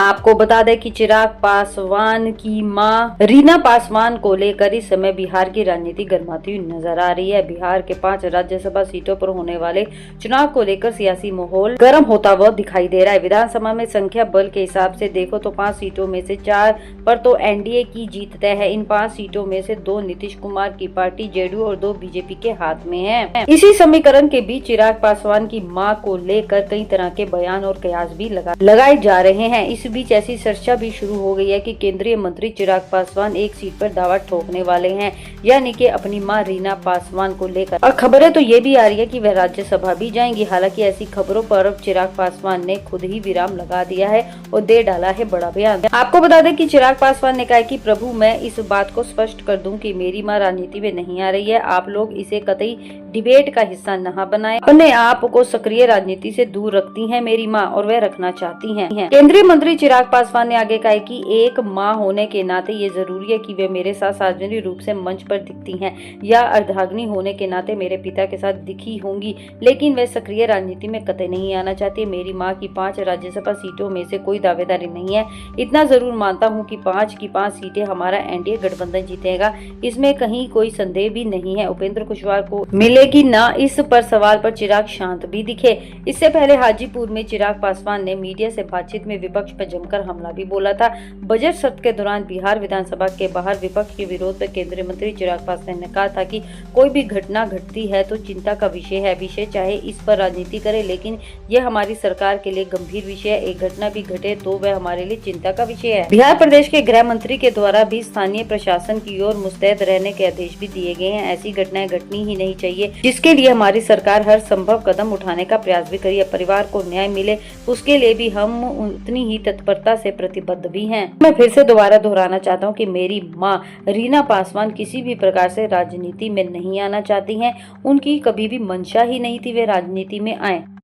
आपको बता दें कि चिराग पासवान की मां रीना पासवान को लेकर इस समय बिहार की राजनीति गर्माती हुई नजर आ रही है। बिहार के 5 राज्यसभा सीटों पर होने वाले चुनाव को लेकर सियासी माहौल गर्म होता हुआ दिखाई दे रहा है। विधानसभा में संख्या बल के हिसाब से देखो तो 5 सीटों में से 4 पर तो एनडीए की जीत तय है। इन 5 सीटों में से 2 नीतीश कुमार की पार्टी जेडीयू और 2 बीजेपी के हाथ में है। इसी समीकरण के बीच चिराग पासवान की मां को लेकर कई तरह के बयान और कयास भी लगाए जा रहे हैं। इस बीच ऐसी चर्चा भी शुरू हो गई है कि केंद्रीय मंत्री चिराग पासवान एक सीट पर दावा ठोकने वाले हैं, यानी कि अपनी मां रीना पासवान को लेकर। और खबरें तो ये भी आ रही है कि वह राज्यसभा भी जाएंगी। हालांकि ऐसी खबरों पर चिराग पासवान ने खुद ही विराम लगा दिया है और दे डाला है बड़ा बयान। आपको बता दें कि चिराग पासवान ने कहा कि प्रभु, मैं इस बात को स्पष्ट कर दूं कि मेरी मां राजनीति में नहीं आ रही है। आप लोग इसे कतई डिबेट का हिस्सा न बनाएं। अपने आप को सक्रिय राजनीति से दूर रखती हैं मेरी मां और वह रखना चाहती हैं। केंद्रीय मंत्री चिराग पासवान ने आगे कहा कि एक मां होने के नाते ये जरूरी है कि वे मेरे साथ सार्वजनिक रूप से मंच पर दिखती हैं, या अर्धांगिनी होने के नाते मेरे पिता के साथ दिखी होंगी, लेकिन वे सक्रिय राजनीति में कतई नहीं आना चाहती। मेरी मां की 5 राज्यसभा सीटों में से कोई दावेदारी नहीं है। इतना जरूर मानता हूं कि 5 की 5 सीटें हमारा एनडीए गठबंधन जीतेगा, इसमें कहीं कोई संदेह भी नहीं है। उपेंद्र कुशवाहा को मिलेगी ना, इस पर सवाल पर चिराग शांत भी दिखे। इससे पहले हाजीपुर में चिराग पासवान ने मीडिया से बातचीत में विपक्ष पर जमकर हमला भी बोला था। बजट सत्र के दौरान बिहार विधानसभा के बाहर विपक्ष के विरोध पर केंद्रीय मंत्री चिराग पासवान ने कहा था कि कोई भी घटना घटती है तो चिंता का विषय है। विषय चाहे इस पर राजनीति करे, लेकिन यह हमारी सरकार के लिए गंभीर विषय है। एक घटना भी घटे तो वह हमारे लिए चिंता का विषय है। बिहार प्रदेश के गृह मंत्री के द्वारा भी स्थानीय प्रशासन की ओर मुस्तैद रहने के आदेश भी दिए गए हैं। ऐसी घटनाएं घटनी ही नहीं चाहिए, जिसके लिए हमारी सरकार हर संभव कदम उठाने का प्रयास भी करिए। परिवार को न्याय मिले उसके लिए भी हम उतनी ही तत्परता से प्रतिबद्ध भी हैं। मैं फिर से दोबारा दोहराना चाहता हूं कि मेरी मां रीना पासवान किसी भी प्रकार से राजनीति में नहीं आना चाहती हैं। उनकी कभी भी मंशा ही नहीं थी वे राजनीति में आए।